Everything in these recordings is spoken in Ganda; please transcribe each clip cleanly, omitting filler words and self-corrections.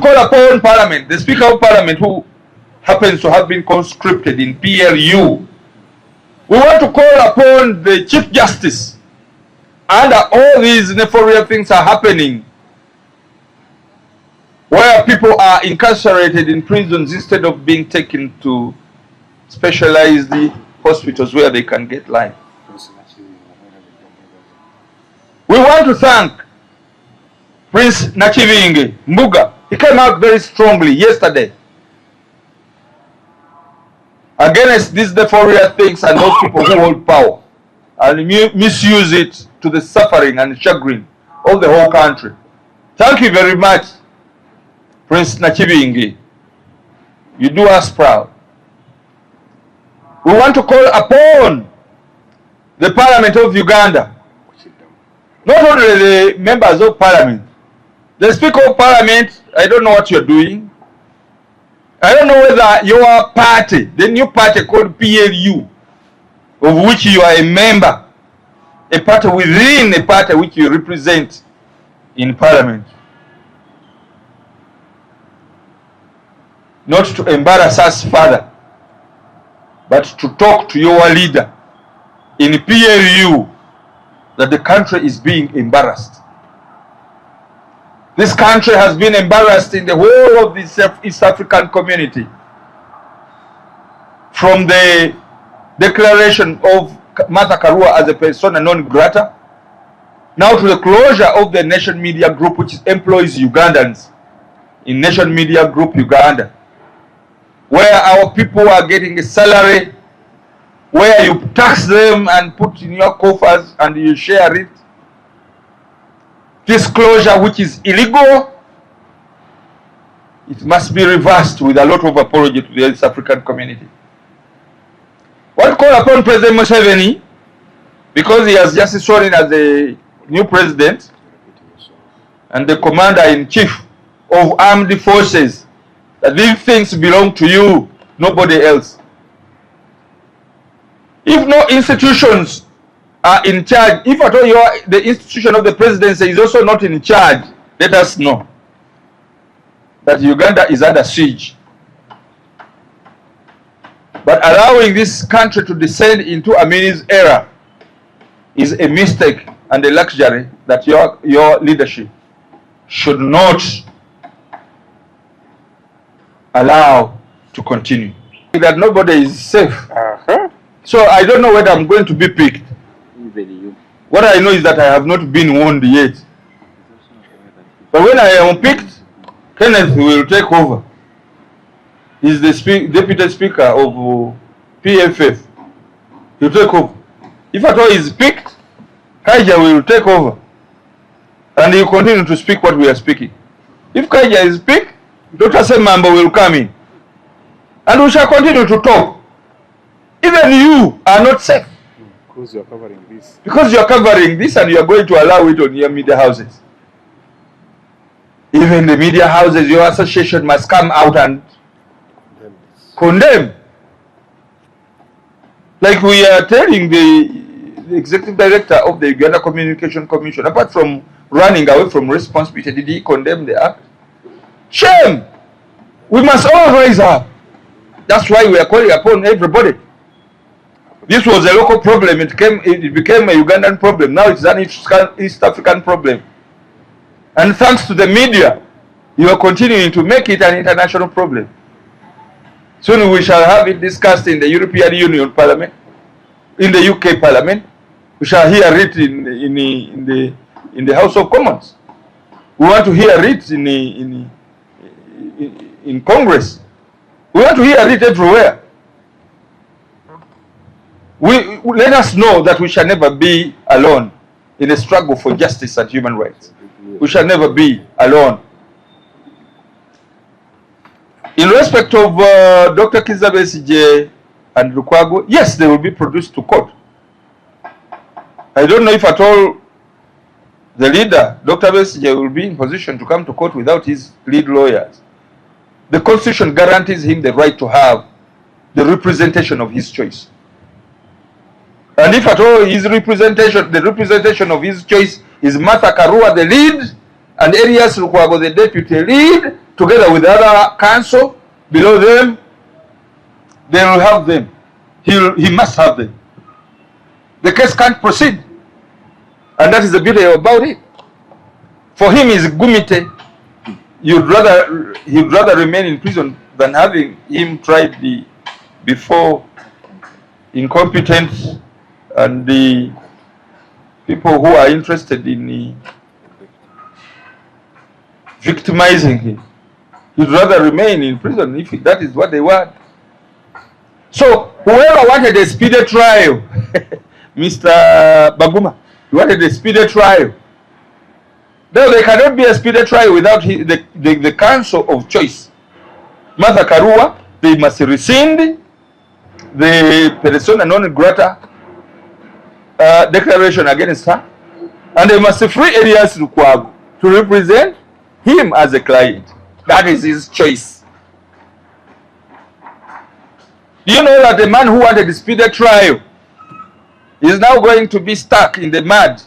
call upon Parliament, the Speaker of Parliament, who happens to have been conscripted in PLU. We want to call upon the Chief Justice, and all these nefarious things are happening, where people are incarcerated in prisons instead of being taken to specialized hospitals where they can get life. We want to thank Prince Nakibinge Mbuga. He came out very strongly yesterday against these nefarious things and those people who hold power and misuse it to the suffering and chagrin of the whole country. Thank you very much, Prince Nakibinge. You do us proud. We want to call upon the Parliament of Uganda, not only the members of Parliament, the Speaker of Parliament. I don't know what you're doing. I don't know whether your party, the new party called PLU, of which you are a member, a party within a party which you represent in Parliament, not to embarrass us further, but to talk to your leader in PLU that the country is being embarrassed. This country has been embarrassed in the whole of the East African community. From the declaration of Martha Karua as a persona non grata, now to the closure of the Nation Media Group, which employs Ugandans in Nation Media Group Uganda, where our people are getting a salary, where you tax them and put in your coffers and you share it. This closure, which is illegal, it must be reversed with a lot of apology to the East African community. What call upon President Museveni, because he has just sworn in as the new president and the commander-in-chief of armed forces, that these things belong to you, nobody else. If no institutions are in charge, if at all the institution of the presidency is also not in charge, let us know that Uganda is under siege. But allowing this country to descend into a Amini's era is a mistake and a luxury that your leadership should not allow to continue. That nobody is safe. So I don't know whether I'm going to be picked. What I know is that I have not been warned yet. But when I am picked, Kenneth will take over. He's the deputy speaker of PFF. He'll take over. If at all he's picked, Kaija will take over. And he'll continue to speak what we are speaking. If Kaija is picked, Dr. Semambo will come in. And we shall continue to talk. Even you are not safe. Because you are covering this. Because you are covering this and you are going to allow it on your media houses. Even the media houses, your association must come out and condemn. Like we are telling the executive director of the Uganda Communication Commission, apart from running away from responsibility, did he condemn the act? Shame! We must all rise up. That's why we are calling upon everybody. This was a local problem. It became a Ugandan problem. Now it's an East African problem. And thanks to the media, you are continuing to make it an international problem. Soon we shall have it discussed in the European Union Parliament, in the UK Parliament. We shall hear it in the House of Commons. We want to hear it in Congress. We want to hear it everywhere. Let us know that we shall never be alone in a struggle for justice and human rights. We shall never be alone. In respect of Dr. Kizza Besigye and Lukwago, yes, they will be produced to court. I don't know if at all the leader, Dr. Besigye, will be in position to come to court without his lead lawyers. The Constitution guarantees him the right to have the representation of his choice. And if at all his representation, the representation of his choice is Martha Karua, the lead, and Elias Lukwago, the deputy lead, together with the other council below them, they will have them. He must have them. The case can't proceed. And that is the beauty about it. For him, is Gumite. He'd rather remain in prison than having him tried before incompetent and the people who are interested in victimizing him. He'd rather remain in prison if that is what they want. So whoever wanted a speedy trial, Mr. Baguma, he wanted a speedy trial. No, there cannot be a speedy trial without the council of choice. Martha Karua, they must rescind the persona non grata declaration against her, and they must free Elias Lukwago to represent him as a client. That is his choice. Do you know that the man who wanted a speedy trial is now going to be stuck in the mud?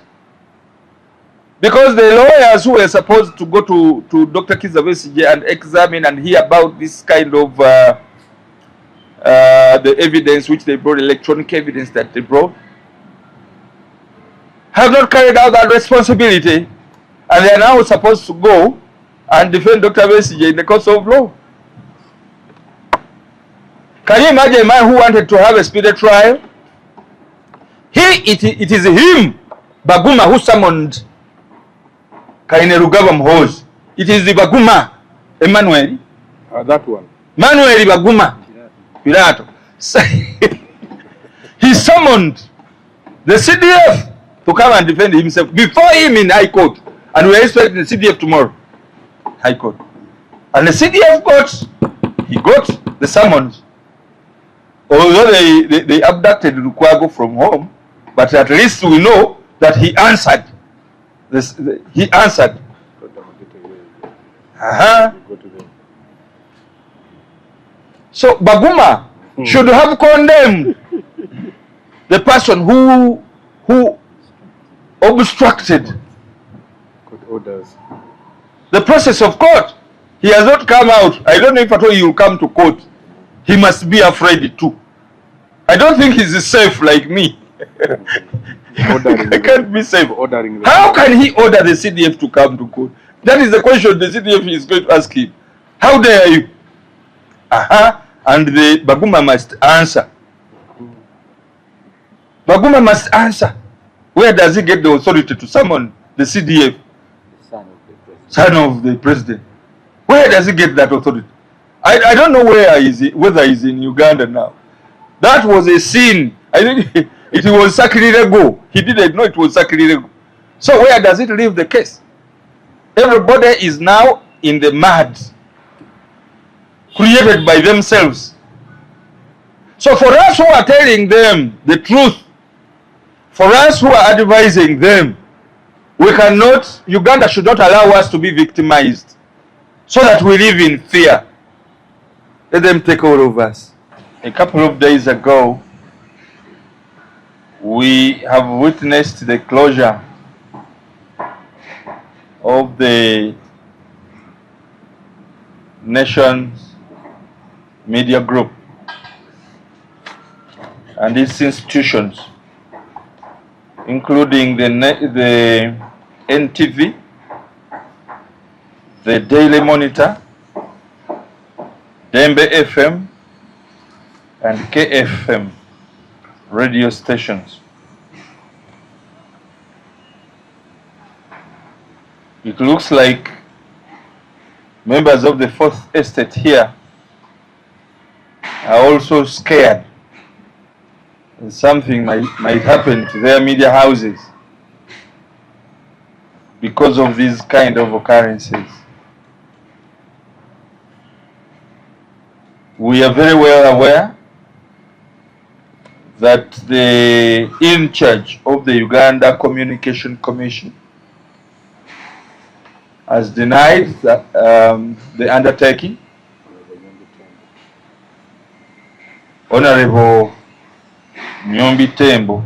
Because the lawyers who were supposed to go to Dr. Kizabesige and examine and hear about this kind of the evidence which they brought, electronic evidence that they brought, have not carried out that responsibility, and they are now supposed to go and defend Dr. Besige in the courts of law. Can you imagine a man who wanted to have a speedy trial? It is him, Baguma, who summoned Kainerugaba Mhozi. It is the Baguma, Emmanuel. That one. Manuel Baguma. Pirato. He summoned the CDF to come and defend himself before him in High Court. And we are expecting the CDF tomorrow. High Court. And the CDF got the summons. Although they abducted Lukwago from home, but at least we know that he answered. He answered. So Baguma should have condemned the person who obstructed court orders. The process of court. He has not come out. I don't know if at all he will come to court. He must be afraid too. I don't think he's safe like me. I can't be safe. How can he order the CDF to come to court? That is the question the CDF is going to ask him. How dare you? And the Baguma must answer. Baguma must answer. Where does he get the authority to summon the CDF? Son of the president. Where does he get that authority? I don't know where is he, whether he's in Uganda now. That was a sin. I think it was sacrilege. He didn't know it was sacrilege. So where does it leave the case? Everybody is now in the mud created by themselves. So for us who are telling them the truth, for us who are advising them, we cannot, Uganda should not allow us to be victimized so that we live in fear. Let them take all of us. A couple of days ago, we have witnessed the closure of the nation's media group and its institutions, including the NTV, the Daily Monitor, Dembe FM, and KFM radio stations. It looks like members of the Fourth Estate here are also scared that something might happen to their media houses because of these kind of occurrences. We are very well aware that the in charge of the Uganda Communication Commission has denied the undertaking. Honorable Nyombi Tembo,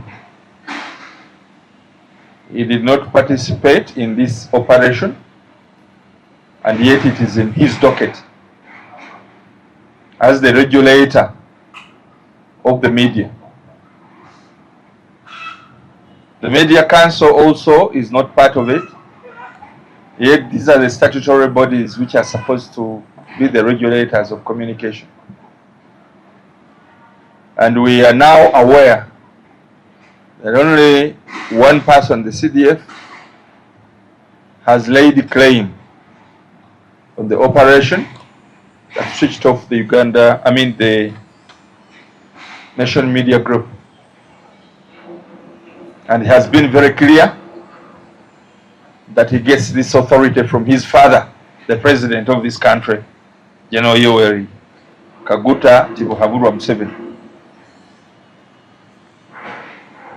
he did not participate in this operation. and yet it is in his docket as the regulator of the media. The Media Council also is not part of it, yet these are the statutory bodies which are supposed to be the regulators of communication. And we are now aware that only one person, the CDF, has laid claim on the operation that switched off the the Nation Media Group. And he has been very clear that he gets this authority from his father, the president of this country, General Yoweri Kaguta Tibuhaburwa Museveni.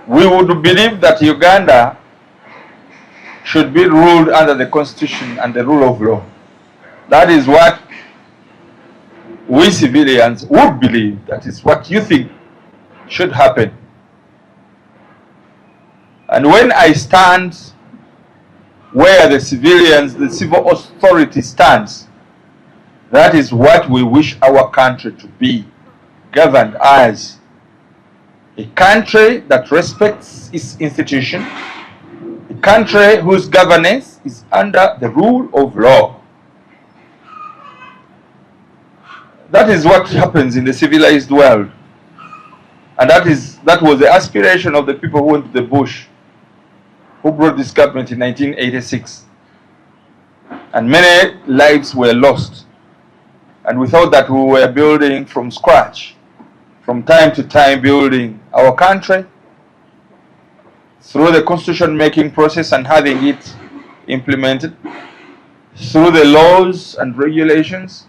We would believe that Uganda should be ruled under the Constitution and the rule of law. That is what we civilians would believe. That is what you think should happen. And when I stand where the civilians, the civil authority stands, that is what we wish our country to be, governed as a country that respects its institution, a country whose governance is under the rule of law. That is what happens in the civilized world. And that was the aspiration of the people who went to the bush, who brought this government in 1986. And many lives were lost. And we thought that we were building from scratch, from time to time building our country through the constitution-making process and having it implemented, through the laws and regulations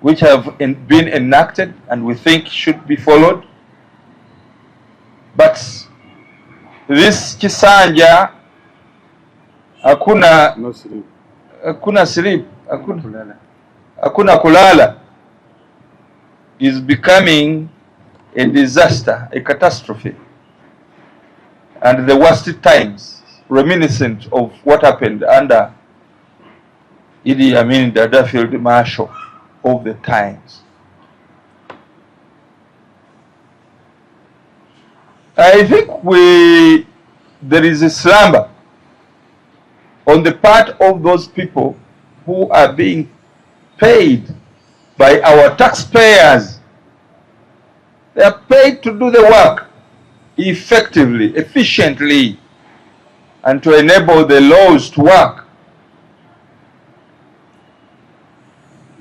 which have been enacted and we think should be followed. But this Kisanja, hakuna sleep, hakuna kulala, is becoming a disaster, a catastrophe, and the worst times reminiscent of what happened under Idi Amin, the field marshal of the times. I think there is a slumber on the part of those people who are being paid by our taxpayers. They are paid to do the work effectively, efficiently, and to enable the laws to work.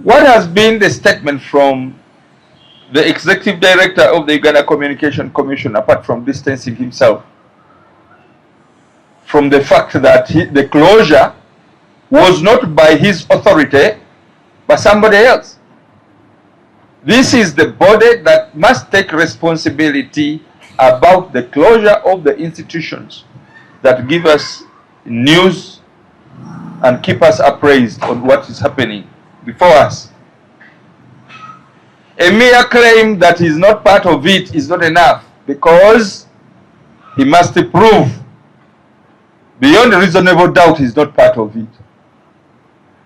What has been the statement from the executive director of the Uganda Communication Commission, apart from distancing himself from the fact that the closure was not by his authority, but somebody else? This is the body that must take responsibility about the closure of the institutions that give us news and keep us appraised on what is happening before us. A mere claim that he is not part of it is not enough, because he must prove beyond reasonable doubt he is not part of it.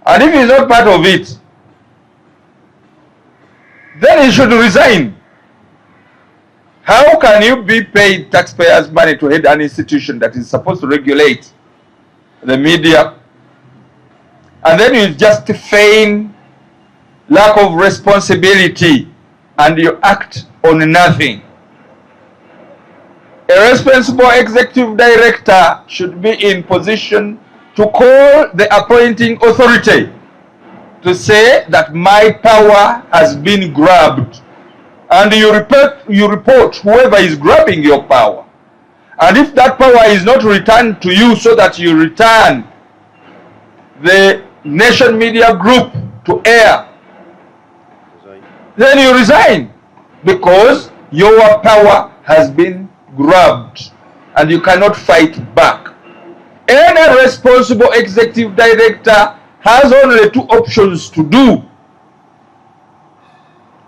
And if he is not part of it, then he should resign. How can you be paid taxpayers' money to head an institution that is supposed to regulate the media, and then you just feign lack of responsibility and you act on nothing? A responsible executive director should be in position to call the appointing authority to say that my power has been grabbed, and you report whoever is grabbing your power. And if that power is not returned to you so that you return the Nation Media Group to air, then you resign, because your power has been grabbed and you cannot fight back. Any responsible executive director has only two options to do: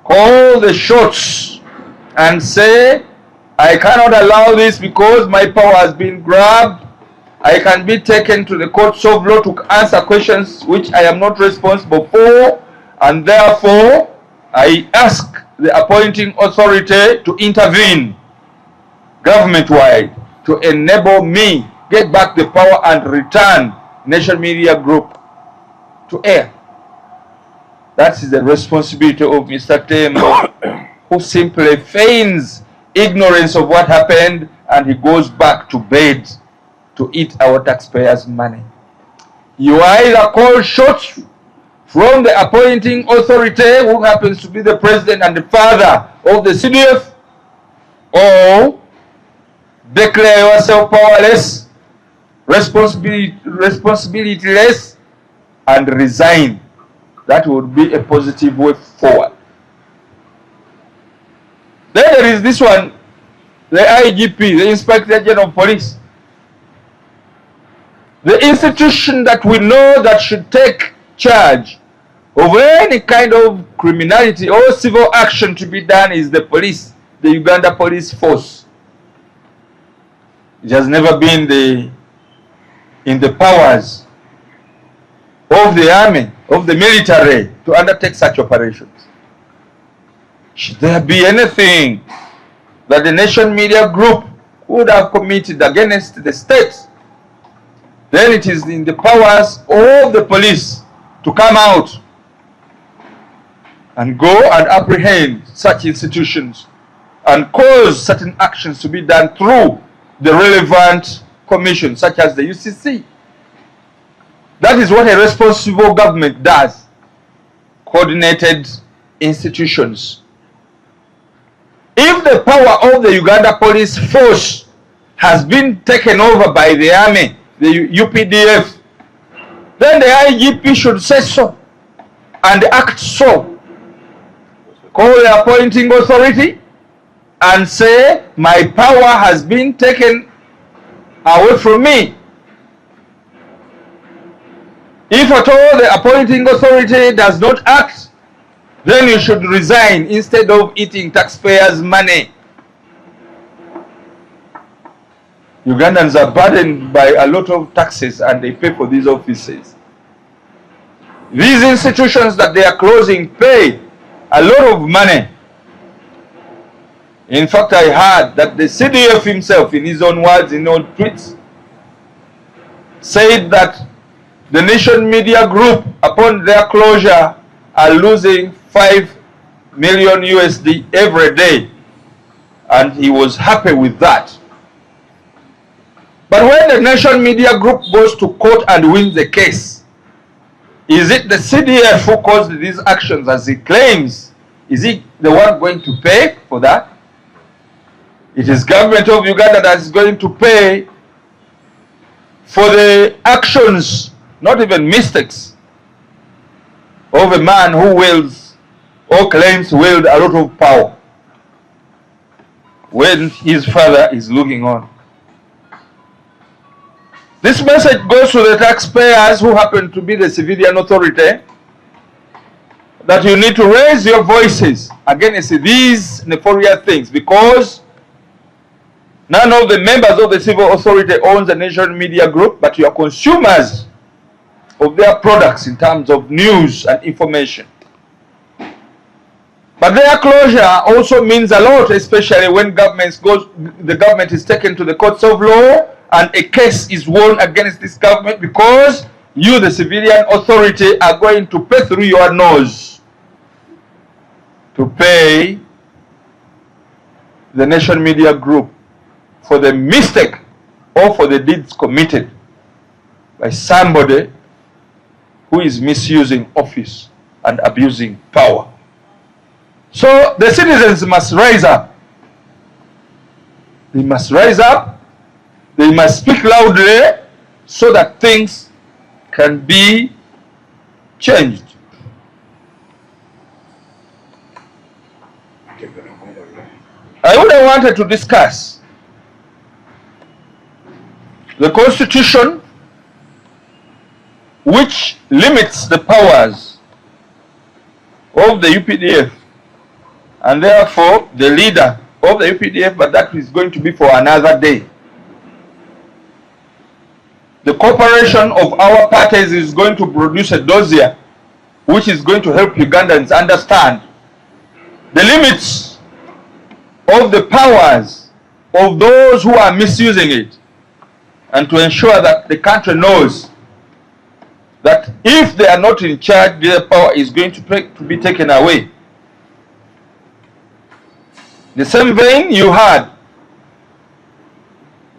call the shots and say, I cannot allow this because my power has been grabbed, I can be taken to the courts of law to answer questions which I am not responsible for, and therefore I ask the appointing authority to intervene government-wide to enable me get back the power and return Nation Media Group to air. That is the responsibility of Mr. Tembo, who simply feigns ignorance of what happened and he goes back to bed to eat our taxpayers' money. You either call shots from the appointing authority, who happens to be the president and the father of the CDF, or declare yourself powerless, responsibilityless, and resign. That would be a positive way forward. Then there is this one, the IGP, the Inspector General of Police. The institution that we know that should take charge of any kind of criminality or civil action to be done is the police, the Uganda Police Force. It has never been in the powers of the army, of the military, to undertake such operations. Should there be anything that the Nation Media Group would have committed against the state, then it is in the powers of the police to come out and go and apprehend such institutions and cause certain actions to be done through the relevant commission, such as the UCC. That is what a responsible government does. Coordinated institutions. If the power of the Uganda Police Force has been taken over by the army, the UPDF, then the IGP should say so and act so. Call the appointing authority and say, my power has been taken away from me. If at all the appointing authority does not act, then you should resign instead of eating taxpayers' money. Ugandans are burdened by a lot of taxes and they pay for these offices. These institutions that they are closing pay a lot of money. In fact, I heard that the CDF himself, in his own words, in old tweets, said that the Nation Media Group, upon their closure, are losing 5 million USD every day. And he was happy with that. But when the Nation Media Group goes to court and wins the case, is it the CDF who caused these actions as he claims? Is he the one going to pay for that? It is government of Uganda that is going to pay for the actions, not even mistakes, of a man who wields or claims to wield a lot of power when his father is looking on. This message goes to the taxpayers who happen to be the civilian authority, that you need to raise your voices against these nefarious things, because none of the members of the civil authority owns the Nation Media Group, but you are consumers of their products in terms of news and information. But their closure also means a lot, especially when the government is taken to the courts of law and a case is won against this government, because you, the civilian authority, are going to pay through your nose to pay the Nation Media Group for the mistake or for the deeds committed by somebody who is misusing office and abusing power. So the citizens must rise up. They must rise up. They must speak loudly so that things can be changed. I would have wanted to discuss the Constitution, which limits the powers of the UPDF, and therefore the leader of the UPDF, but that is going to be for another day. the cooperation of our parties is going to produce a dossier which is going to help Ugandans understand the limits of the powers of those who are misusing it, and to ensure that the country knows that if they are not in charge, their power is going to be taken away. The same vein, you had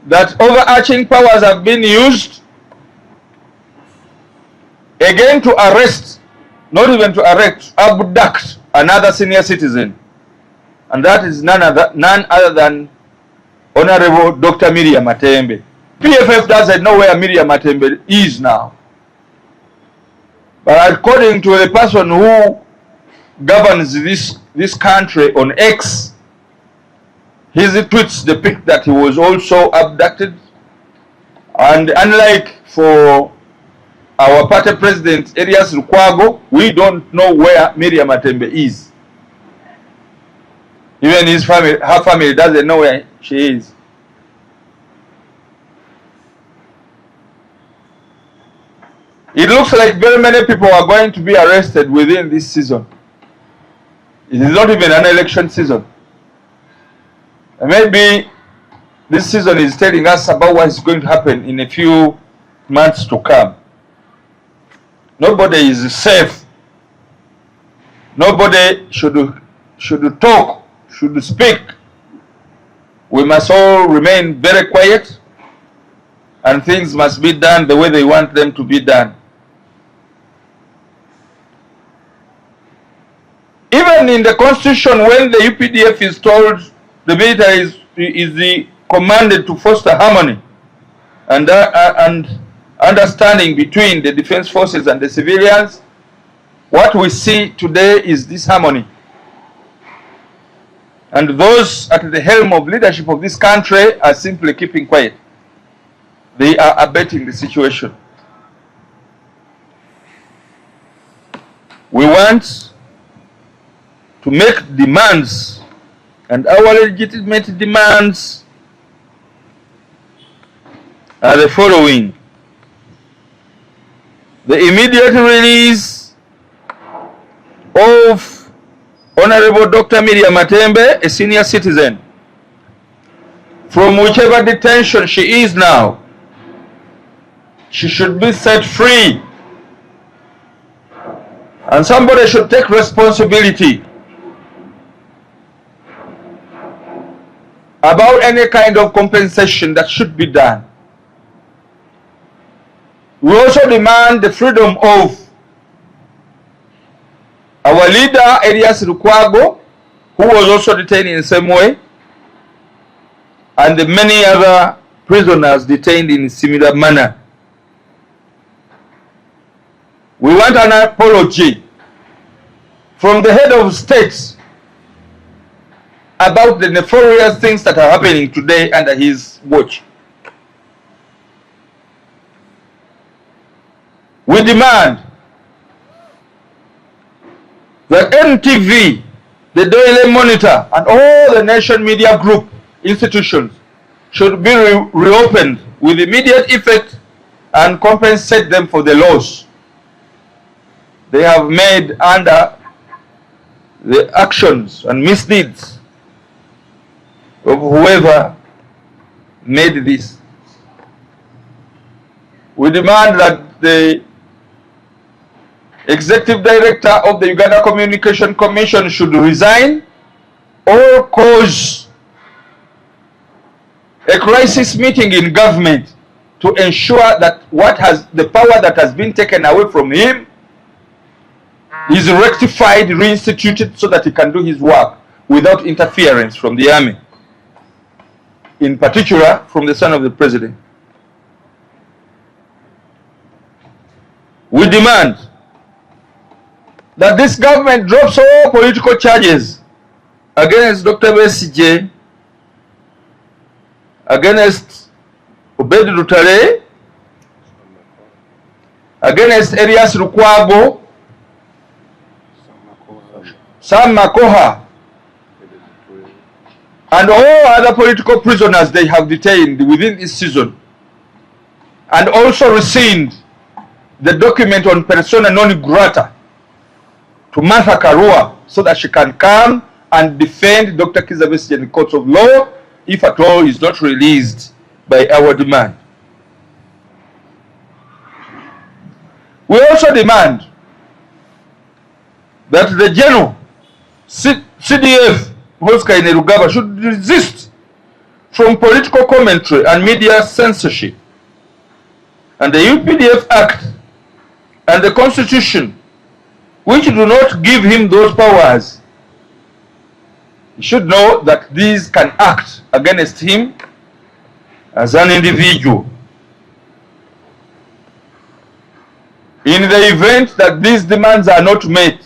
that overarching powers have been used again to arrest, not even to arrest, abduct another senior citizen, and that is none other than Honorable Dr. Miriam Matembe. PFF doesn't know where Miriam Matembe is now, but according to the person who governs this country on X, his tweets depict that he was also abducted, and unlike for our party president Elias Lukwago, we don't know where Miriam Matembe is. Even his family, her family doesn't know where she is. It looks like very many people are going to be arrested within this season. It is not even an election season. And maybe this season is telling us about what is going to happen in a few months to come. Nobody is safe. Nobody should talk, should speak. We must all remain very quiet, and things must be done the way they want them to be done. Even in the constitution, when the UPDF is told the military is commanded to foster harmony and understanding between the defense forces and the civilians, what we see today is disharmony. And those at the helm of leadership of this country are simply keeping quiet. They are abetting the situation. We want to make demands, and our legitimate demands are the following: the immediate release of Honorable Dr. Miriam Matembe, a senior citizen, from whichever detention she is now. She should be set free, and somebody should take responsibility about any kind of compensation that should be done. We also demand the freedom of our leader, Elias Lukwago, who was also detained in the same way, and the many other prisoners detained in a similar manner. We want an apology from the head of state about the nefarious things that are happening today under his watch. We demand that NTV, the Daily Monitor, and all the Nation Media Group institutions should be reopened with immediate effect and compensate them for the loss they have made under the actions and misdeeds of whoever made this. We demand that the Executive Director of the Uganda Communication Commission should resign or cause a crisis meeting in government to ensure that the power that has been taken away from him is rectified, reinstituted, so that he can do his work without interference from the army, in particular from the son of the president. We demand that this government drops all political charges against Dr. Besigye, against Obed Lutale, against Elias Lukwago, Sam Makoha, and all other political prisoners they have detained within this season, and also rescind the document on persona non grata to Martha Karua so that she can come and defend Dr. Kizza Besigye in the courts of law if at all is not released by our demand. We also demand that the General CDF Hoskaine Rugaba should resist from political commentary and media censorship, and the UPDF Act and the Constitution, which do not give him those powers, he should know that these can act against him as an individual. In the event that these demands are not met,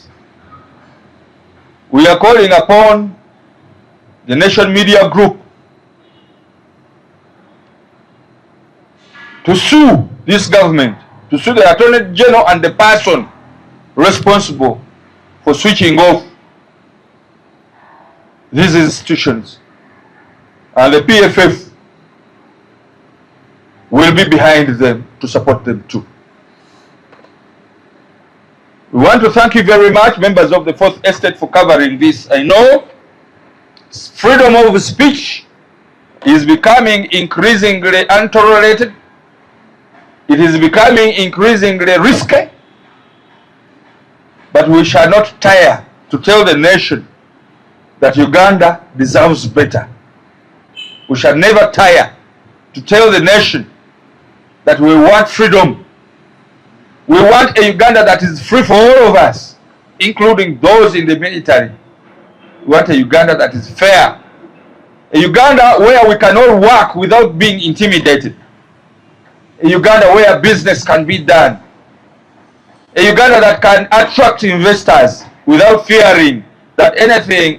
we are calling upon the Nation Media Group to sue this government, to sue the Attorney General and the person responsible for switching off these institutions. And the PFF will be behind them to support them too. We want to thank you very much, members of the Fourth Estate, for covering this. I know freedom of speech is becoming increasingly untolerated. It is becoming increasingly risky. But we shall not tire to tell the nation that Uganda deserves better. We shall never tire to tell the nation that we want freedom. We want a Uganda that is free for all of us, including those in the military. We want a Uganda that is fair. A Uganda where we can all work without being intimidated. A Uganda where business can be done. A Uganda that can attract investors without fearing that any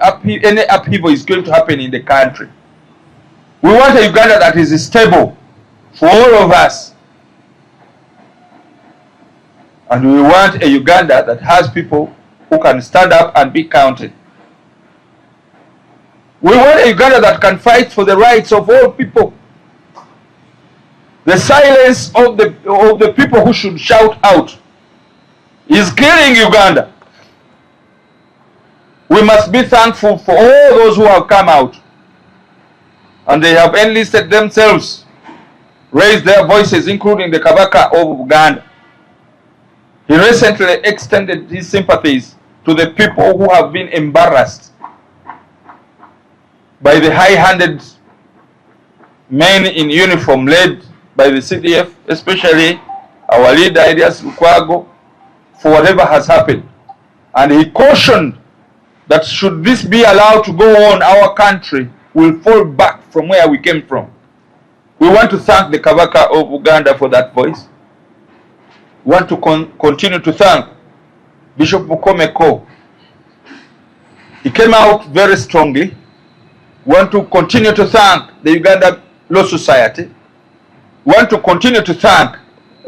upheaval is going to happen in the country. We want a Uganda that is stable for all of us. And we want a Uganda that has people who can stand up and be counted. We want a Uganda that can fight for the rights of all people. The silence of the people who should shout out is killing Uganda. We must be thankful for all those who have come out and they have enlisted themselves, raised their voices, including the Kabaka of Uganda. He recently extended his sympathies to the people who have been embarrassed by the high-handed men in uniform led by the CDF, especially our leader Elias Lukwago, for whatever has happened. And he cautioned that should this be allowed to go on, our country will fall back from where we came from. We want to thank the Kabaka of Uganda for that voice. We want to continue to thank Bishop Mukomeko. He came out very strongly. We want to continue to thank the Uganda Law Society. We want to continue to thank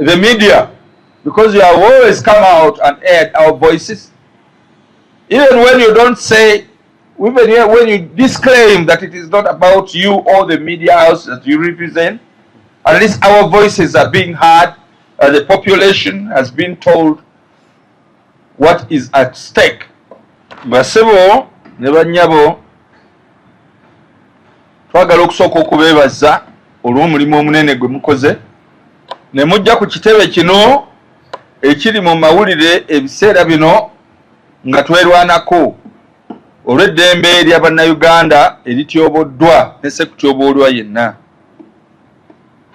the media because you have always come out and aired our voices. Even when you don't say, even when you disclaim that it is not about you or the media house that you represent, at least our voices are being heard. The population has been told what is at stake. Basebo ne banyabo twagala okusooka okubeebaza olw'omulimu omunene gwe mukoze ne mujja ku kitebe kino ekiri mu mawulire ebiseera bino nga twerwanako olw'eddembe ly'Abannayuganda erityoboddwa ne sekutyoboolwa yenna.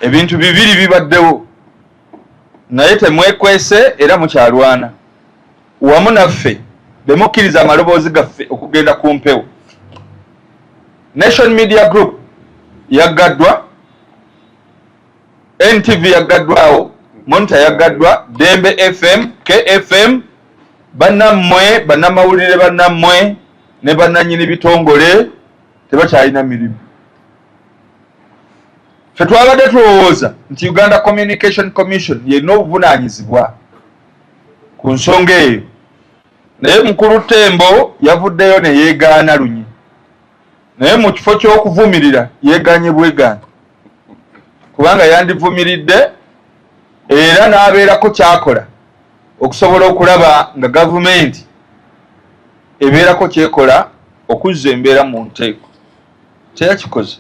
Ebintu bibiri bibaddewo naye temwekwese era mukyalwana wamu naffe bemukkiriza amaloboozi gaffe okugenda ku mpewo. Nation Media Group yaggaddwa, NTV yaggaddwawo, Monitor yaggaddwa, Dembe FM, KFM, bannammwe bannamawulire bannammwe ne bannannyini bitongole tebakyalina mirimu. Ffe twabadde tulowooza nti Uganda Communication Commission yenna obuvunaanyizibwa ku nsonga eyo, naye mukulu Tembo yavuddeyo ne yeegaana lunyi, naye mu kifo ky'okuvumirira yeegaanye bwegaana kubanga yandivumiridde era n'abeerako kyakola okusobola okulaba nga gavumenti ebeerako kyekola okuzza embeera mu nteeko. Teyakikoze.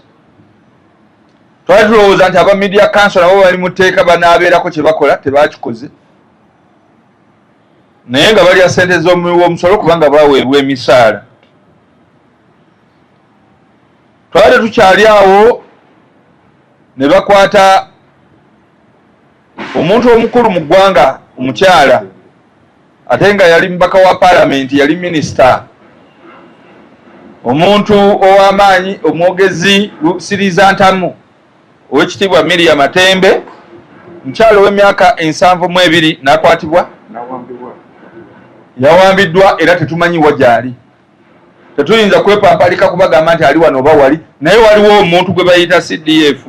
Twali tulowooza nti aba media council nabo bali mu tteeka banaabeerako kye bakola, tebakikoze. Naye nga balya ssente z'omusolo kubanga baweebwa emisaala. Twali tukyali awo ne bakwata omuntu omukulu mu ggwanga, omukyala, ate nga yali mubaka wa paalamenti, yali minisita, omuntu ow'amaanyi, omwogezi Siriza Ntamu, ow'ekitiibwa Miriam Matembe, mukyala ow'emyaka 72 n'akwatibwa, yawambiddwa era tetumanyi wa gy'ali. Tetuyinza kwepampalika kubagamba nti ali wano oba wali, naye waliwo omuntu gwe bayita CDF,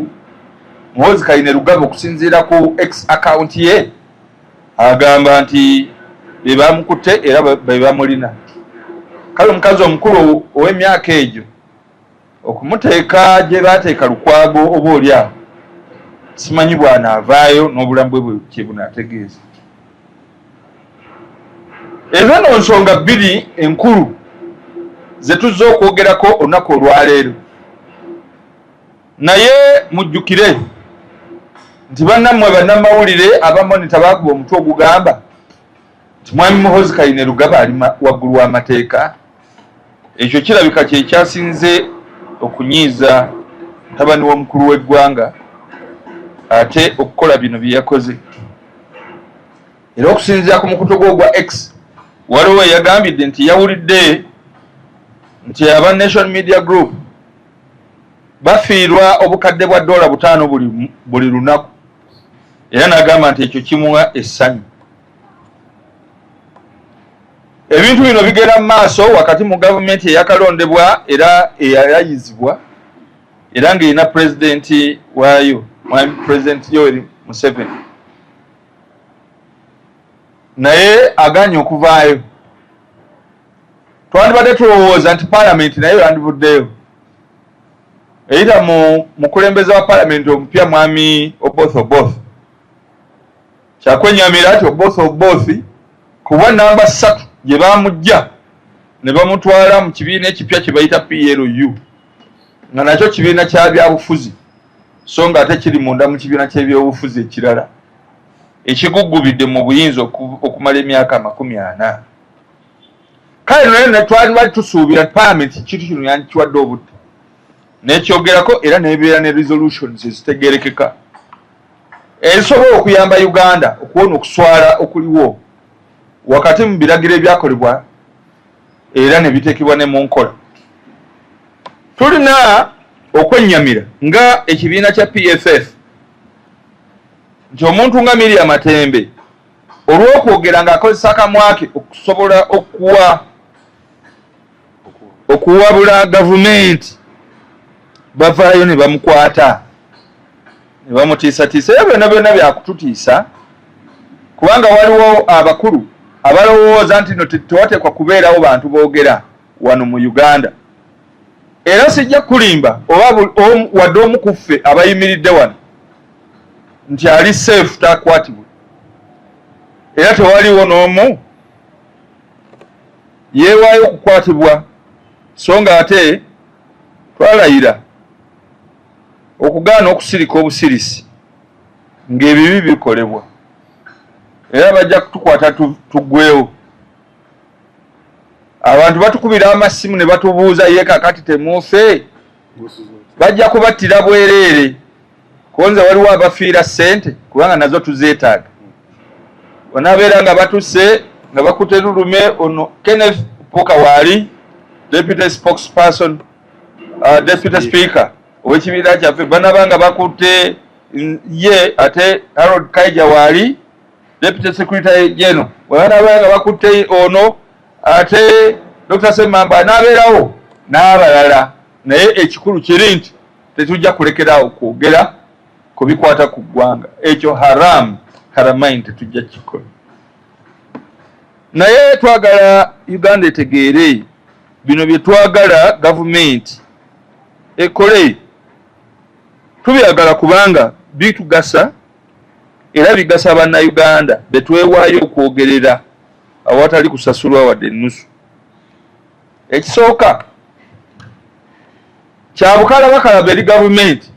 Muhoozi Kainerugaba, okusinziira ku X account ye, agamba nti be bamukutte era be bamulina. Kale omukazi omukulu ow'emyaka egyo okumuteeka gye baateeka Lukwago oba olyawo, simanyi bw'anaavaayo n'obulamu bwe kye bunaategeeza. Ezo nno nsonga bbiri enkulu ze tuzze okwogerako olunaku olwaleero. Naye mujjukire nti bannammwe bannamawulire abamonita baakuba omutwe ogugamba nti mwami Muhoozi Kainerugaba ali waggulu w'amateeka. Ekyo kirabika kye kyasinze okunyiiza mutabani w'omukulu w'eggwanga ate okukola bino bye yakoze. Era okusinziira ku mukutu gwe ogwa X, waliwo eyagambidde nti yawulidde nti aba Nation Media Group bafiirwa obukadde bwa $5 buli lunaku, era n'agamba nti ekyo kimuwa essanyu. Ebintu bino bigenda mu maaso wakati mu gavumenti eyakalondebwa era eyayayizibwa era ng'erina pulezidenti waayo, Pulezidenti Yoweri Museveni, naye aganye okuvaayo. Twandibadde tulowooza nti paalamenti naye yandivuddeyo eyita mu mukulembeze wa paalamenti omupya mwami Oboth. Kyakwenyamira nti Oboth kuba namba 3 gye baamujja ne bamutwala mu kibiina ekipya kye bayita PLU, nga nakyo kibiina kya byabufuzi, so nga ate kiri munda mu kibiina ky'ebyobufuzi ekirala ekiguggubidde mu buyinza okumala emyaka 40. Kale naye ne twali bali tusuubira paalamenti kintu kino yandikiwadde obudde n'ekyogerako era n'ebeera ne resolutions ezitegeerekeka ezisobola okuyamba Uganda okuwona okuswala okuliwo wakati mu biragiro ebyakolebwa era ne biteekebwa ne mu nkola. Tulina okwennyamira nga ekibiina kya PFF nti omuntu nga Miriam Matembe olw'okwogera ng'akozesa akamwa ke okusobola okuwabula gavumenti, bavaayo ne bamukwata ne bamutiisatiisa. Era byonna byakututiisa kubanga waliwo abakulu abalowooza nti no tewateekwa kubeerawo bantu boogera wano mu Uganda. Era sijja kulimba oba wadde omu ku ffe abayimiridde wano nti ali safe takwatibwe, era tewaliwo n'omu yeewaayo okukwatibwa, so nga ate twalayira okugaana okusirika obusirisi ng'ebibi bikolebwa, era bajja kutukwata tuggwewo. Abantu batukubira amasimu ne batubuuza ye kakati temuufe, bajja kubattira bwereere konza waliwo abafiira ssente kubanga nazo tuzeetaaga. Onaabeera nga batusse nga bakutte lulume ono Kenneth Poka waali Deputy Spokesperson, Deputy Speaker ow'ekibiina kyaffe, banabanga bakutte ye ate Harold Kaija waali Deputy Secretary General, banabanga bakutte ono ate Dr. Semamba anaabeerawo n'abalala. Naye ekikulu kiri nti tetujja kulekeraawo kwogera ku bikwata ku ggwanga. Ekyo haramain tetujja kikola. Naye twagala Uganda etegeere bino bye twagala gavumenti ekole, tubyagala kubanga bitugasa era bigasa bannayuganda betwewaayo okwogerera awatali kusasulwa wadde ennusu. Ekisooka kya bukalabakala eri gavumenti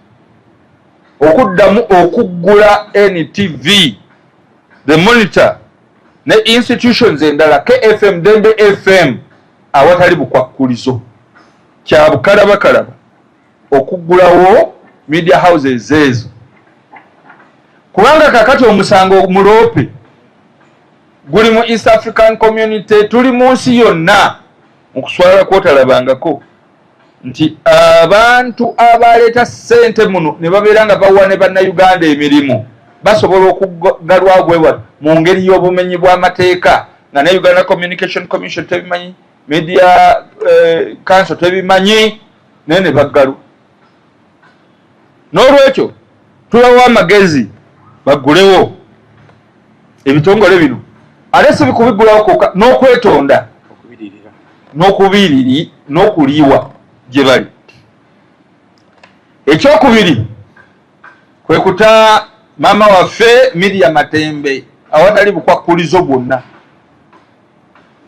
okuddamu okuggula NTV, The Monitor ne institutions endala KFM, Dembe FM awatali bukwakkulizo. Kya bukalabakala okuggulawo media houses ezo, kubanga kakati omusango muloope guli mu East African Community, tuli mu nsi yonna okuswala kwotalabangako nti abantu abaleeta ssente muno ne babeera nga bawa ne bannayuganda emirimu basobola okugalwa bwewa mu ngeri y'obumenyi bw'amateeka nga ne Uganda Communication Commission tebimanyi, Media Council tebimanyi, naye ne baggalwa. N'olwekyo tulawa amagezi baggulewo ebitongole bino, ate si bikubigulawo kokka, n'okwetonda n'okuliiwa gye bali. Ekyokubiri kwe kuta maama waffe Media Matembe awatali bukwakkulizo bwonna.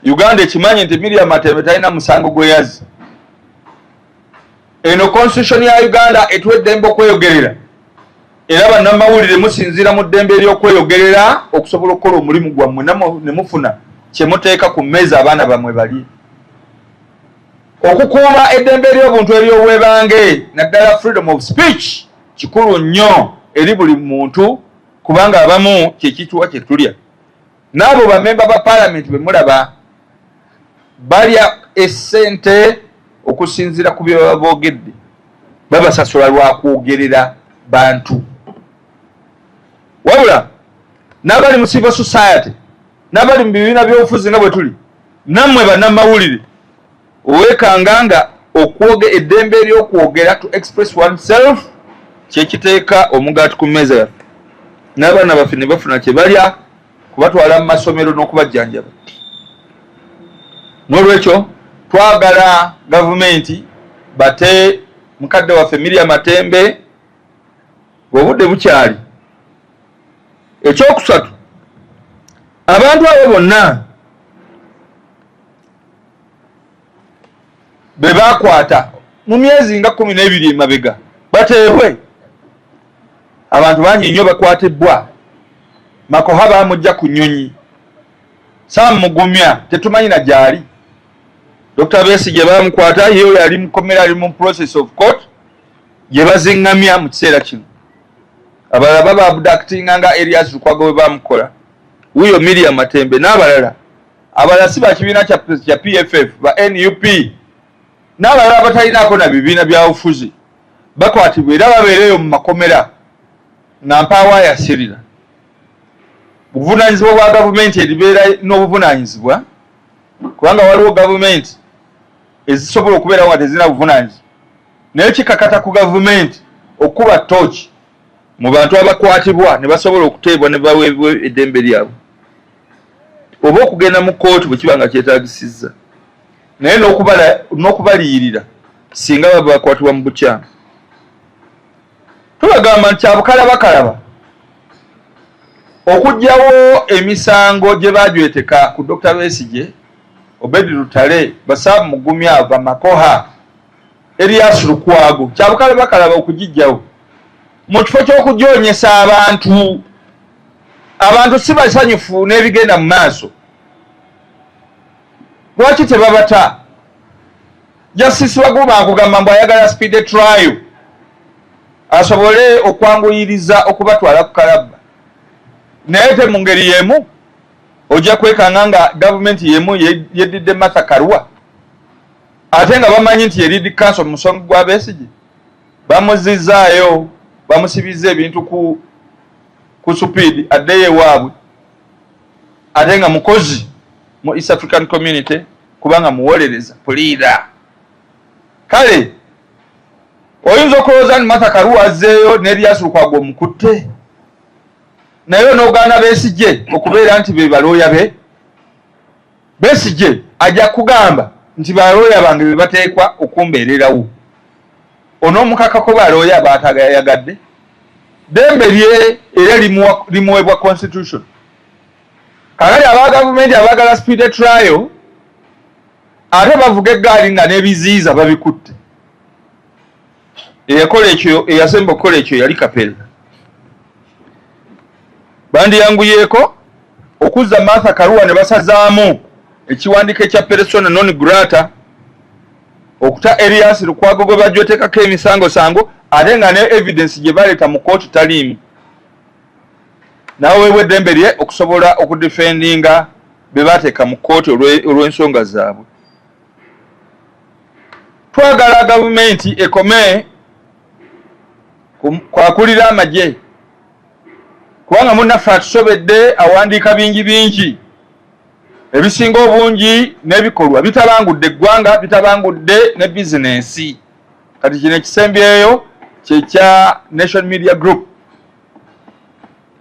Uganda ekimanyi nti Media Matembe talina musango gweyazi. Eno constitution ya Uganda etuwa eddembe okweyogerera, era bannamawulire musinziira mu ddembe ery'okweyogerera okusobola okukola omulimu gwammwe ne mufuna kye muteeka ku mmeeza abaana bammwe bali. Okukuuma eddembe ery'obuntu ery'obwebange naddala freedom of speech kikulu nnyo eri buli muntu, kubanga abamu kyekituwa kye tulya. N'abo bamemba ba parliament be mulaba balya essente okusinziira ku bye baba boogedde, babasasula lwa kwogerera bantu. Wabula n'abali mu civil society, n'abali mu bibiina by'obufuzi nga bwe tuli, nammwe bannamawulire owekanganga okwoge eddembe ery'okwogera, to express oneself, kyekiteeka omugaati ku mmeeza yaffe, n'abaana baffe ne bafuna kye balya, kubatwala mu masomero n'okubajjanjaba. N'olwekyo twagala gavumenti bate mukadde waffe Media Matembe obudde bukyali. Ekyokusatu, abantu abo bonna be bakwata mu myezi nga 12 emabega bateebwe. Abantu bangi nnyo bakwatibbwa. Makoha bamujja ku nnyonyi, Mugumya tetumanyi na gyali. Dr. Besigye bamukwata, yewe yali mukomera, ali mu process of court, gye bazingamya mu kiseera kino. Abalala baba abductinga nga Elias Lukwago bwe bamukola, wuyo Media Matembe n'abalala. Abalala si ba kibiina kya PFF, ba NUP, n'abalala abatalinaako na bibiina bya bufuzi bakwatibwa era babeereyo mu makomera nga mpaawa yasirira. Buvunaanyizibwa bwa gavumenti eribeera n'obuvunaanyizibwa, kubanga waliwo gavumenti ezisobola okubeera nga tezina buvunaanyizibwa, naye kikakata ku gavumenti okuba tooki mu bantu abakwatibwa ne basobola okuteebwa ne baweebwa eddembe lyabwe, oba okugenda mu kkooti bwe kiba nga kyetaagisizza, naye n'okubaliyirira singa baba bakwatibwa mu bukyamu. Tubagamba nti kyabukalabakalaba okuggyawo emisango gye bajweteka ku Dr. Besigye, Obedi Lutale, Mugumya, Makoha, Elias Lukwago, kyabukalabakalaba okugijjawo mu kifo ky'okujoonyesa abantu. Abantu si basanyufu n'ebigenda mu maaso. Lwaki tebabata? Justice Waguma akugamba mbu ayagala speed trial asobole okwanguyiriza okubatwala ku kalabba, naye te mu ngeri y'emu ojja kwekanga nga gavumenti y'emu yeddidde Martha Karua, ate nga bamanyi nti ye lead counsel mu musonga gwa Besigye. Bamuzizaayo, bamusibiza ebintu ku speed addeyo ewaabwe, ate nga mukozi mu East African Community kubanga muwolereza puliira. Kale oyinza okulowooza nti Martha Karua azzeeyo ne Elias Lukwago omukutte, naye n'ogaana Besigye okubeera nti be balooya be. Besigye ajja kugamba nti balooya bange be bateekwa okumbeererawo. Onoomukakako balooya baatagayagadde. dembe lye era limuwebwa constitution. Kakati aba government abagala speed trial ate bavuga eggaali nga n'ebiziiza babikutte. Eyakola ekyo eyasemba okukola ekyo yali Kapere. Bandiyanguyeeko okuzza Martha Karua ne basazaamu ekiwandiiko ekya persona non grata okuta Elias Lukwago gwe bajjoteekako emisango ate nga ne evidence gye baleeta mu kooti taliimu. Nawe weebwa eddembe lye okusobola okudefendinga be baateeka mu kooti olw'ensonga zaabwe. Twagala gavumenti ekome kwakulira amagye kubanga munnaffe atusobedde awandiika bingi ebisinga obungi n'ebikolwa bitabangudde eggwanga bitabangudde ne bizinensi. Kati kino ekisembyeyo kyekya Nation Media Group.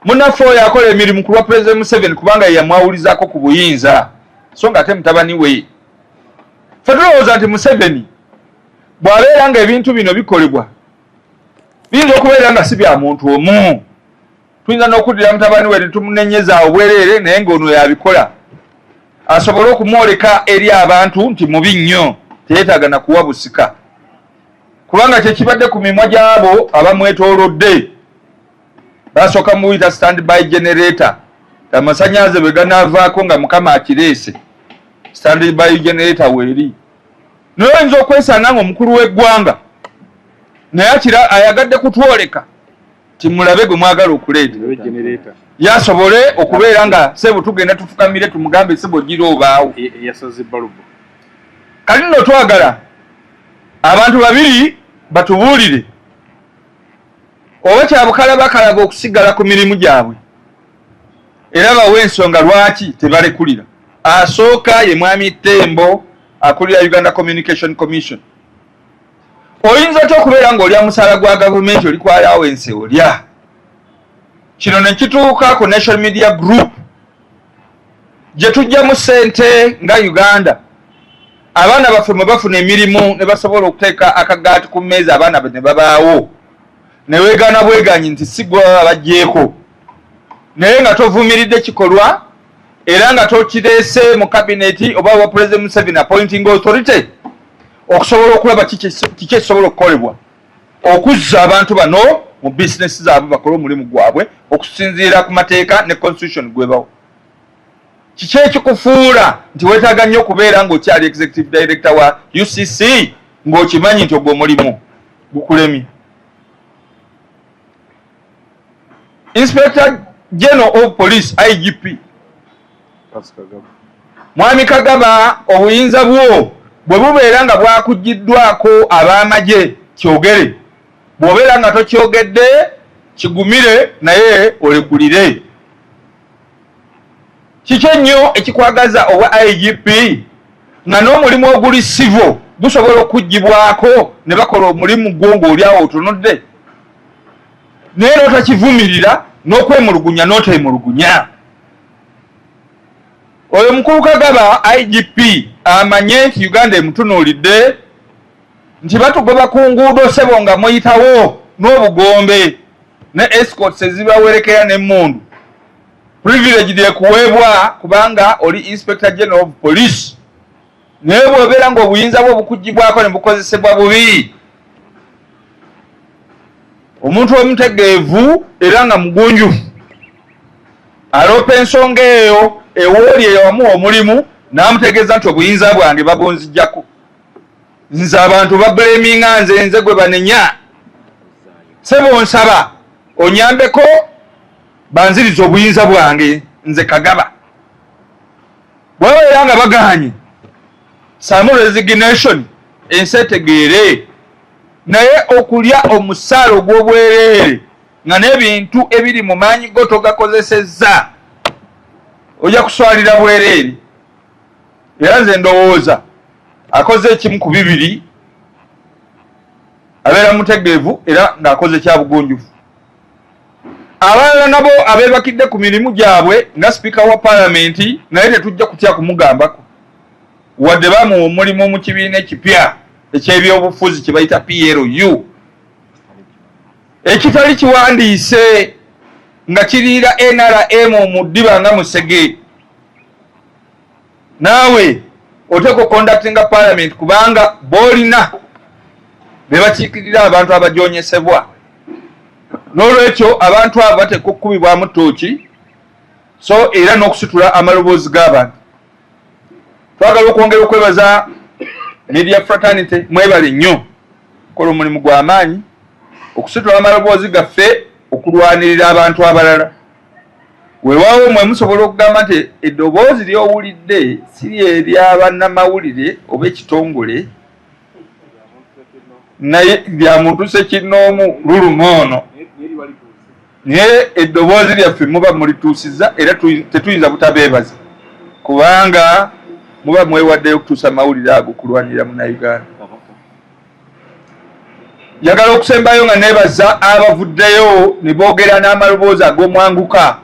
Munnaffe oyo akola emirimu ku lwa President Museveni kubanga yamwawulizaako ku buyinza so nga ate mutabani we. Ffe tulowooza nti Museveni bw'abeera nga ebintu bino bikolebwa biyinza okubeera nga si bya muntu omu. Tuyinza n'okuddira mutabani we ne tumunenyeza obwereere naye ng'ono yabikola asobole okumwoleka eri abantu nti mubi nnyo teyeetaaga na kuwa busika kubanga kyekibadde ku mimwa gy'abo abamwetoolodde. Basooka muyita standby generator amasannyalaze bwe ganaavaako nga mukama akireese standby generator weeri. Naye oyinza okwesanga ng'omukulu w'eggwanga naye akira ayagadde kutwoleka timulabe gwe mwagala okuleeta yasobole okubeera nga sebo tugenda tufukamire tumugambe sebo gira obaawo yasaze balubu. Kati nno twagala abantu babiri batubuulire oba kyabukalabakalaga okusigala ku mirimu gyabwe era bawe ensonga lwaki tebalekulira. Asooka ye Mwami Tembo akulira Uganda Communication Commission. Oyinza otya okubeera ng'olya musaala gwa gavumenti oli kwalawo ensi olya. Kino ne kituuka ku National Media Group gye tujjamu ssente nga Uganda. Abaana baffe mwe bafuna emirimu ne basobola okuteeka akagaati ku mmeeza abaana ne babaawo ne weegaana bweganyi nti si gwe baba baggyeko naye nga tovumiridde kikolwa era nga tokireese mu kabineti oba wa President Museveni appointing authority okusobola okulaba kiki ekisobola okukolebwa okuzza abantu bano mu bizinesi zaabwe bakole omulimu gwabwe okusinziira ku mateeka ne constitution gwebawo. Kiki ekikufuula nti weetaaga nnyo okubeera ng'okyali executive director wa UCC ng'okimanyi nti ogwo omulimu gukulemye. Inspector General of Police IGP Mwami Kagaba obuyinza bwo bwe bubeera nga bwakugiddwako ab'amagye kyogere bw'obeera nga tokyogedde kigumire naye olekulire. Kiki ennyo ekikwagaza owa IGP nga n'omulimu oguli civil gusobola okuggibwako ne bakola omulimu gwo ng'oli awo otunudde naye n'otakivumirira n'okwemulugunya n'oteemulugunya. Oyo mukulu Kagaba IGP amanye nti Uganda emutunuulidde nti batugoba ku nguudo sebo nga muyitawo n'obugombe ne escorts ezibawerekera n'emmundu. Privilege lyekuweebwa kubanga oli Inspector General of Police naye bw'obeera ng'obuyinza bwo bukuggibwako ne bukozesebwa bubi. Omuntu omutegeevu era nga mugunjufu aloopa ensonga eyo ewooli eyawamuwa omulimu n'amutegeeza nti obuyinza bwange babunzijjako nze abantu bableminga nze gwe banenya sebo nsaba onyambeko banziriza obuyinza bwange nze Kagaba. Bwabeera nga baganye some resignation ensi etegeere naye okulya omusaala ogw'obwereere nga n'ebintu ebiri mu maanyi go togakozesezza ojja kuswalira bwereere. Era nze ndowooza akoze ekimu ku bibiri abeera mutegeevu era ng'akoze kya bugunjufu. Abalala nabo abeebakidde ku mirimu gyabwe nga sipiika wa paalamenti naye tetujja kutya kumugambako wadde bamuwa omulimu mu kibiina ekipya eky'ebyobufuzi kye bayita PLU. ekitali kiwandiise nga kiriira NRM omuddiba nga musege. Naawe oteeka conductinga parliament kubanga boolina be bakiikirira abantu abajoonyesebwa. N'olwekyo abantu abo bateeka okukubibwamu ttooki, so era n'okusitula amaloboozi g'abantu. Twagala okwongera okwebaza media fraternity, mwebale nnyo kola omulimu gw'amaanyi okusitula amaloboozi gaffe okulwanirira abantu abalala. Weewaawo mwe musobola okugamba nti eddoboozi ly'owulidde si ery'abannamawulire oba ekitongole naye lya muntu sekinnoomu luluma ono, naye eddoboozi lyaffe muba mulituusizza era tetuyinza butabeebaza kubanga muba mwewaddeyo okutuusa amawulire ago kulwanirira Munnayuganda. Njagala okusembayo nga neebaza abavuddeyo ne boogera n'amaloboozi ag'omwanguka.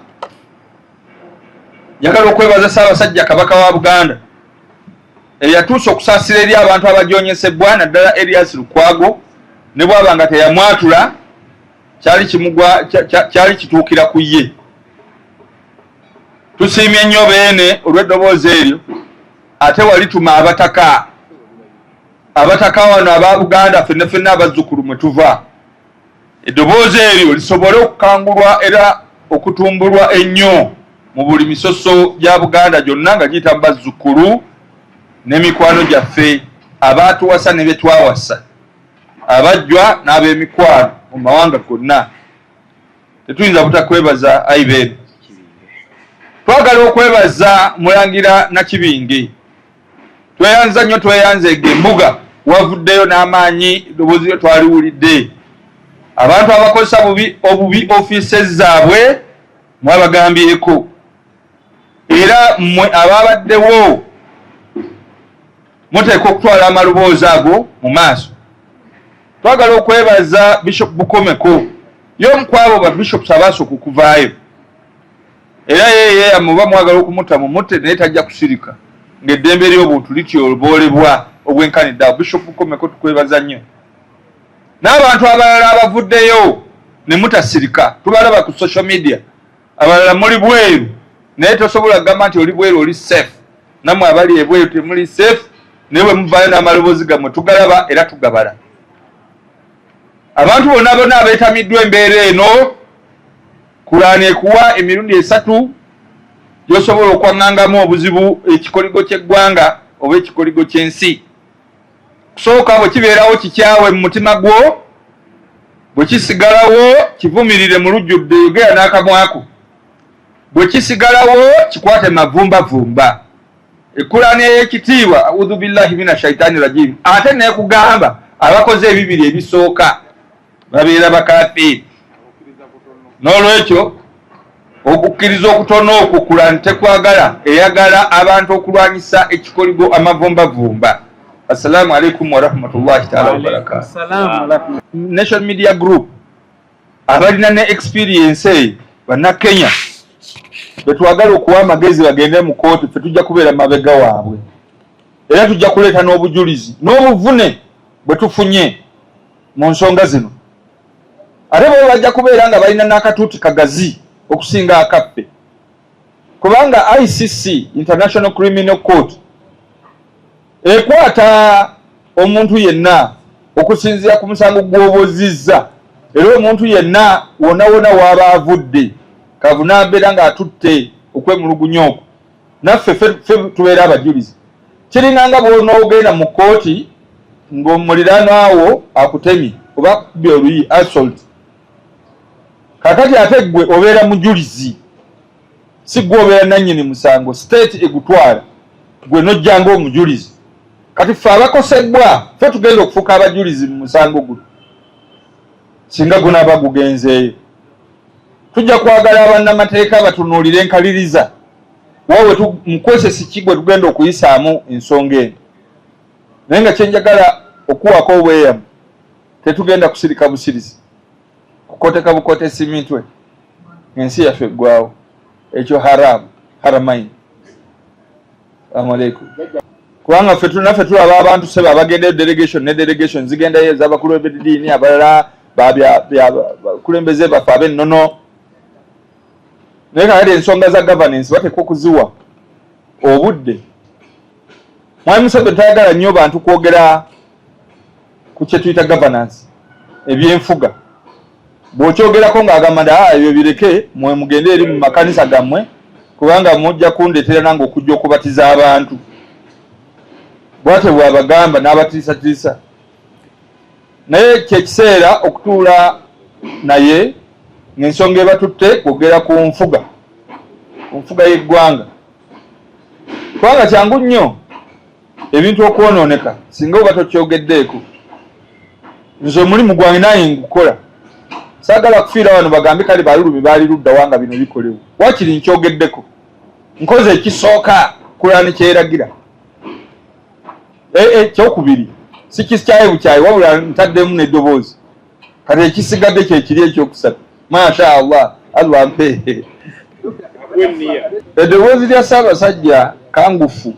Njagala okwebaza Ssaabasajja Kabaka wa Buganda eyatuusa okusaasira eri abantu abajoonyesebwa naddala Erias Lukwago, ne bw'aba nga teyamwatula kyali kituukira ku ye. Tusiimye nnyo beene olw'eddoboozi eryo, ate walituma abataka wano aba Buganda ffenna ffenna abazzukulu mwe tuva. Eddoboozi eryo lisobole okukangulwa era okutumbulwa ennyo mu buli misoso gya Buganda gyonna nga giyita mu bazzukulu n'emikwano gyaffe abaatuwasa ne be twawasa, abajjwa n'ab'emikwano mu mawanga gonna. Tetuyinza butakwebaza ayibeene. Twagala okwebaza Mulangira Nakibinge. Tweyanza nnyo, tweyanzege embuga wavuddeyo n'amaanyi eddoboozi lyo twaliwulidde. Abantu abakozesa obubi ofiises zaabwe mwabagambyeko, era mmwe ababaddewo muteeka okutwala amaloboozi ago mu maaso. Twagala okwebaza Bishop Bukomeko, y'omu kwabo ba bishops abaasooka okuvaayo, era yeye muba mwagala okumutta mumutte naye tajja kusirika ng'eddembe ly'obuntu lityoboolebwa obwenkanidde awo. Bishop Bukomeko tukwebaza nnyo. N'abantu abalala abavuddeyo ne mutasirika, tubalaba ku social media, abalala muli bweru naye tosobola kugamba nti oli bweru oli safe. Nammwe abali ebweru temuli safe, naye bwe muvaayo n'amaloboozi gammwe tugalaba era tugabala. Abantu bonna bonna abeetamiddwa embeera eno, Kulaani ekuwa emirundi 3 gy'osobola okwaŋŋangamu obuzibu ekikoligo ky'eggwanga oba ekikoligo ky'ensi. Kusooka bwe kibeerawo kikyawe mu mutima gwo, bwe kisigalawo kivumirire mu lujjudde, yogera n'akamwako. Bwe kisigalawo kikwate mavumbavumba. Ekulaani ey'ekitiibwa a'udhu billahi mina shaitaani rajim, ate neekugamba abakoze ebibiri ebisooka babeera bakaafiiri. N'olwekyo okukkiriza okutono okwo Kulaani tekwagala, eyagala abantu okulwanyisa ekikoligo amavumbavumba. Assalamu alaikum wa rahmatullahi ta'ala wa barakatuh. Nation Media Group abalina ne experience eyo bannakenya betwagala okuwa amagezi bagende mu kooti, ffe tujja kubeera mabega waabwe era tujja kuleeta n'obujulizi n'obuvune bwe tufunye mu nsonga zino. Ate bo bajja kubeera nga balina n'akatuuti kagazi okusinga akaffe, kubanga ICC, International Criminal Court, ekwata omuntu yenna okusinziira ku musango gw'obozizza, era omuntu yenna wonna wonna waba avudde kavunambeera ng'atutte okwemulugunya okwo, naffe ffe tubeera abajulizi. Kiringanga bw'onoogenda mu kooti ng'omuliraanwawo akutemye oba akukubye oluyi, assault. Kakati ate gwe obeera mujulizi, si gwe obeera nannyini musango, state egutwala, gwe nojjanga omujulizi. Kati ffe abakosebbwa ffe tugenda okufuuka abajulizi mu musango guno singa gunaaba gugenzeeyo. Tujja kwagala abannamateeka batunuulire enkaliriza waawe mukozesi ki gwe tugenda okuyisaamu ensonga eno. Naye nga kyenjagala okuwako obweyamu, tetugenda kusirika busirizi, kukoteka bukotesi mitwe, ensi yaffe eggwawo. Ekyo haramu, haramaini. Assalamu alaikum. Kubanga ffe tulaba abantu sebe abagenda delegation ne delegation zigendayo ez'abakulu b'eddiini, abalala kulembeze bafe ab'ennono naye nga ensonga za governance batekwa okuziwa obudde. Mwami Museveni tayagala nnyo bantu kwogera ku kye tuyita governance ebyenfuga. Bw'okyogerako ng'agamba nti ebyo bireke mwe mugende eri mu makanisa gammwe kubanga mujja kundeetera nange okujja okubatiza abantu. Bw'atyo bw'abagamba n'abatiisatiisa. Naye kyekiseera okutuula naye ng'ensonga ebatutte kwogera ku nfuga y'eggwanga. Kubanga kyangu nnyo ebintu okwonooneka singa oba tokyogeddeeko. Nze omulimu gwange naye ngukola. Saagala kufiira wano bagambe kale balulumi baali ludda wanga bino bikolewo. Wakiri nkyogeddeko. Nkoze ekisooka kulani kyeragira. Kyokubiri. Si kisukyaye bukyayi wabula ntaddemu n'eddoboozi. Kati ekisigadde kye kiri ekyokusatu. Masha Allah, Allah mpe. Eddoboozi lya Ssaabasajja kangufu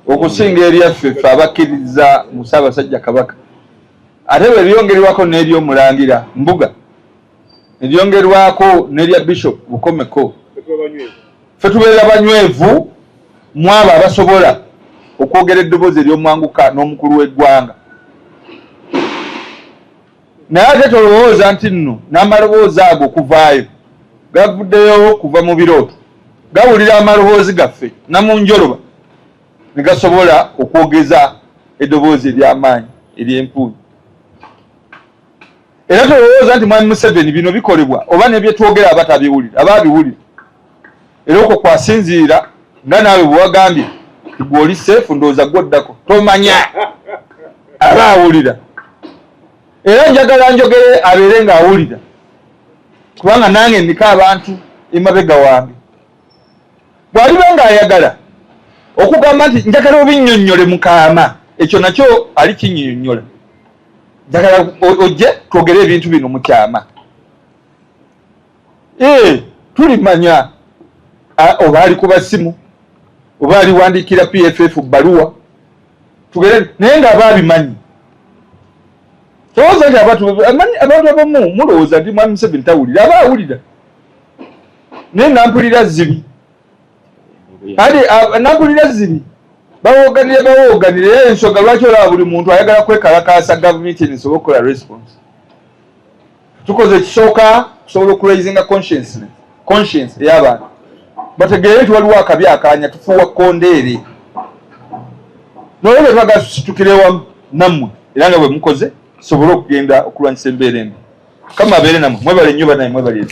okusinga eryaffe abakkiriza mu Ssaabasajja Kabaka. Ate bwe lyongerwako n'ery'omulangira Mbuga, eryongerwako n'erya Bishop Bukomeko. Ffe tubeera banywevu mu abo abasobola okwogera eddoboozi ery'omwanguka n'omukulu w'eggwanga. Naye ate tolowooza nti nno n'amaloboozi ago okuvaayo gavuddeyo kuva mu birooto, gawulira amaloboozi gaffe na mu njoloba ne gasobola okwogeza eddoboozi ery'amaanyi ery'empuunyi. Era tolowooza nti Mwami Museveni bino bikolebwa oba ne bye twogera abatabiwulira abaabiwulira. Era okwo kwasinziira nga naawe bwe wagambye nti gw'oli seefu ndowooza gw'oddako tomanya aba awulira. Era njagala njogere abeere ng'awulira kubanga nange ndika abantu emabega wange. Bw'aliba ng'ayagala okugamba nti njagala obinnyonnyole mu kaama, ekyo nakyo ali kinnyonnyola. Njagala ojje twogere ebintu bino mu kyama. Tulimanya oba ali ku basimu oba aliwandiikira PFF bbaluwa tugere naye ng'aba abimanyi. Tolowooza nti abantu abamu mulowooza nti Mwami Museveni tawulira, aba awulira. Naye nampulira zibi. Nampulira zibi. Bawooganire ensonga lwaki olaba buli muntu ayagala kwekalakaasa gavumenti esobola okukola response. Tukoze ekisooka kusobola okuraisinga conscience ey'abantu. Bategeere nti waliwo akabi akaanya tufuuwa kkondeere. Nolwekyo twagala tusitukire wamu nammwe era nga bwe mukoze tusobole okugenda okulwanyisa embeera embi. Kama abeere nammwe mwebale nnyo banaye mwebale.